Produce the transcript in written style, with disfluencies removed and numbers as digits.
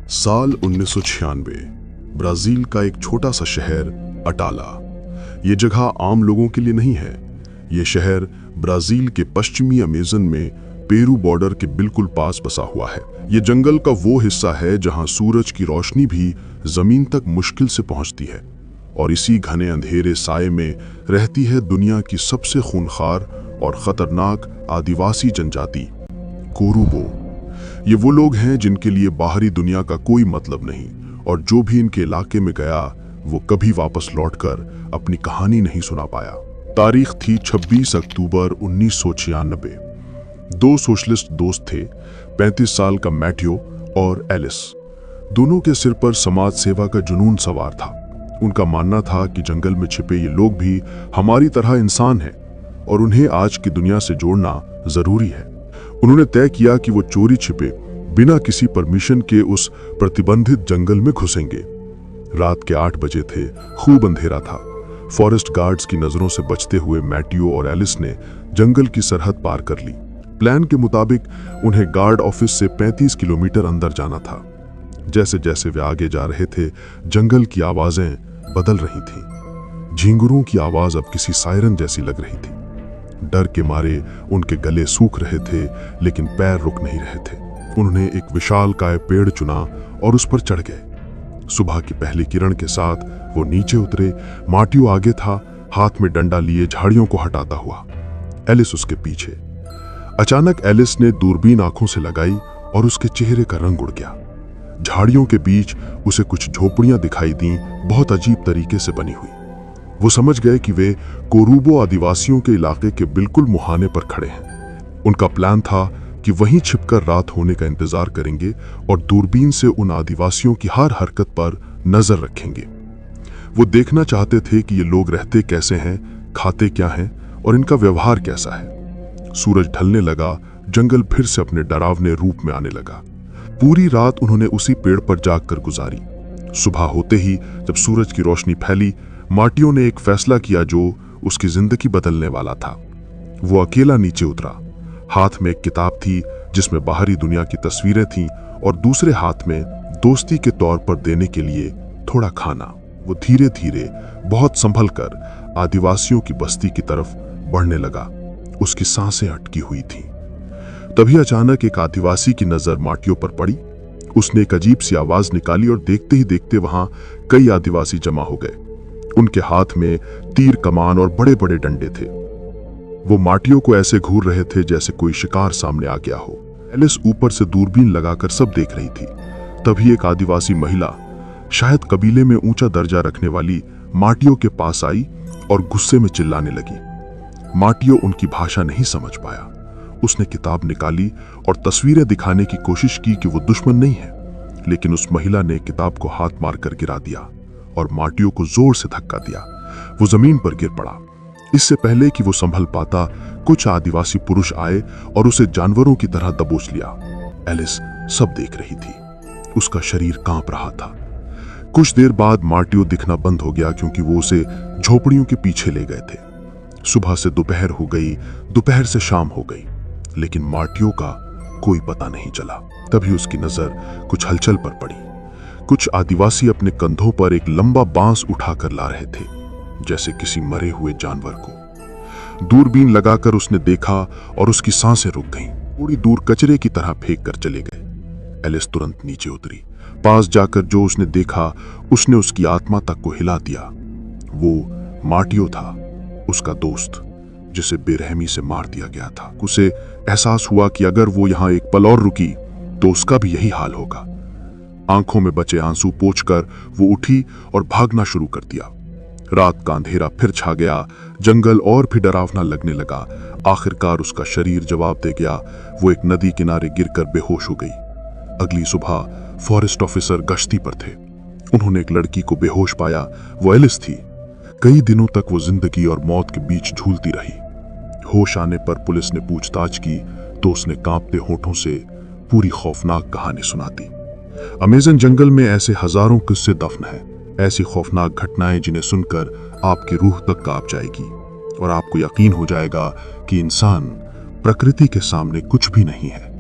साल 1996 ब्राजील का एक छोटा सा शहर अटाला। ये जगह आम लोगों के लिए नहीं है। ये शहर ब्राजील के पश्चिमी अमेज़न में पेरू बॉर्डर के बिल्कुल पास बसा हुआ है। ये जंगल का वो हिस्सा है जहां सूरज की रोशनी भी जमीन तक मुश्किल से पहुंचती है, और इसी घने अंधेरे साए में रहती है दुनिया की सबसे खूंखार और खतरनाक आदिवासी जनजाति कोरुबो। ये वो लोग हैं जिनके लिए बाहरी दुनिया का कोई मतलब नहीं, और जो भी इनके इलाके में गया वो कभी वापस लौटकर अपनी कहानी नहीं सुना पाया। तारीख थी 26 अक्टूबर 1996। दो सोशलिस्ट दोस्त थे, 35 साल का मैटियो और एलिस। दोनों के सिर पर समाज सेवा का जुनून सवार था। उनका मानना था कि जंगल में छिपे ये लोग भी हमारी तरह इंसान हैं और उन्हें आज की दुनिया से जोड़ना जरूरी है। उन्होंने तय किया कि वो चोरी छिपे बिना किसी परमिशन के उस प्रतिबंधित जंगल में घुसेंगे। रात के 8 बजे थे, खूब अंधेरा था। फॉरेस्ट गार्ड्स की नजरों से बचते हुए मैटियो और एलिस ने जंगल की सरहद पार कर ली। प्लान के मुताबिक उन्हें गार्ड ऑफिस से 35 किलोमीटर अंदर जाना था। जैसे जैसे वे आगे जा रहे थे, जंगल की आवाजें बदल रही थीं। झींगुरों की आवाज अब किसी सायरन जैसी लग रही थी। डर के मारे उनके गले सूख रहे थे, लेकिन पैर रुक नहीं रहे थे। उन्होंने एक विशालकाय पेड़ चुना और उस पर चढ़ गए। सुबह की पहली किरण के साथ वो नीचे उतरे। माटियो आगे था, हाथ में डंडा लिए झाड़ियों को हटाता हुआ। एलिस उसके पीछे। अचानक एलिस ने दूरबीन आंखों से लगाई और उसके चेहरे का रंग उड़ गया। झाड़ियों के बीच उसे कुछ झोपड़ियां दिखाई दी, बहुत अजीब तरीके से बनी हुई। वो समझ गए कि वे कोरुबो आदिवासियों के इलाके के बिल्कुल मुहाने पर खड़े हैं। उनका प्लान था कि वहीं छिपकर रात होने का इंतजार करेंगे और दूरबीन से उन आदिवासियों की हर हरकत पर नजर रखेंगे। वो देखना चाहते थे कि ये लोग रहते कैसे हैं, खाते क्या हैं और इनका व्यवहार कैसा है। सूरज ढलने लगा, जंगल फिर से अपने डरावने रूप में आने लगा। पूरी रात उन्होंने उसी पेड़ पर जागकर गुजारी। सुबह होते ही जब सूरज की रोशनी फैली, माटियो ने एक फैसला किया जो उसकी जिंदगी बदलने वाला था। वो अकेला नीचे उतरा। हाथ में एक किताब थी जिसमें बाहरी दुनिया की तस्वीरें थीं, और दूसरे हाथ में दोस्ती के तौर पर देने के लिए थोड़ा खाना। वो धीरे धीरे, बहुत संभल कर आदिवासियों की बस्ती की तरफ बढ़ने लगा। उसकी सांसें अटकी हुई थीं। तभी अचानक एक आदिवासी की नजर माटियो पर पड़ी। उसने एक अजीब सी आवाज निकाली और देखते ही देखते वहां कई आदिवासी जमा हो गए। उनके हाथ में तीर कमान और बड़े बड़े डंडे थे। वो माटियो को ऐसे घूर रहे थे जैसे कोई शिकार सामने आ गया हो। एलिस ऊपर से दूरबीन लगाकर सब देख रही थी। तभी एक आदिवासी महिला, शायद कबीले में ऊंचा दर्जा रखने वाली, माटियो के पास आई और गुस्से में चिल्लाने लगी। माटियो उनकी भाषा नहीं समझ पाया। उसने किताब निकाली और तस्वीरें दिखाने की कोशिश की कि वो दुश्मन नहीं है, लेकिन उस महिला ने किताब को हाथ मारकर गिरा दिया और माटियो को जोर से धक्का दिया। वो जमीन पर गिर पड़ा। इससे पहले कि वो संभल पाता, कुछ आदिवासी पुरुष आए और उसे जानवरों की तरह दबोच लिया। एलिस सब देख रही थी। उसका शरीर कांप रहा था। कुछ देर बाद माटियो दिखना बंद हो गया, क्योंकि वो उसे झोपड़ियों के पीछे ले गए थे। सुबह से दोपहर हो गई, दोपहर से शाम हो गई, लेकिन माटियो का कोई पता नहीं चला। तभी उसकी नजर कुछ हलचल पर पड़ी। कुछ आदिवासी अपने कंधों पर एक लंबा बांस उठाकर ला रहे थे, जैसे किसी मरे हुए जानवर को। दूरबीन लगाकर उसने देखा और उसकी सांसें रुक गईं। थोड़ी दूर कचरे की तरह फेंक कर चले गए। एलिस तुरंत नीचे उतरी। पास जाकर जो उसने देखा, उसने उसकी आत्मा तक को हिला दिया। वो माटियो था, उसका दोस्त, जिसे बेरहमी से मार दिया गया था। उसे एहसास हुआ कि अगर वो यहाँ एक पल और रुकी तो उसका भी यही हाल होगा। आंखों में बचे आंसू पोंछकर वो उठी और भागना शुरू कर दिया। रात का अंधेरा फिर छा गया। जंगल और भी डरावना लगने लगा। आखिरकार उसका शरीर जवाब दे गया। वो एक नदी किनारे गिरकर बेहोश हो गई। अगली सुबह फॉरेस्ट ऑफिसर गश्ती पर थे। उन्होंने एक लड़की को बेहोश पाया। वो एलिस थी। कई दिनों तक वो जिंदगी और मौत के बीच झूलती रही। होश आने पर पुलिस ने पूछताछ की तो उसने कांपते होठों से पूरी खौफनाक कहानी सुना दी। अमेज़न जंगल में ऐसे हजारों किस्से दफन हैं, ऐसी खौफनाक घटनाएं जिन्हें सुनकर आपकी रूह तक कांप जाएगी और आपको यकीन हो जाएगा कि इंसान प्रकृति के सामने कुछ भी नहीं है।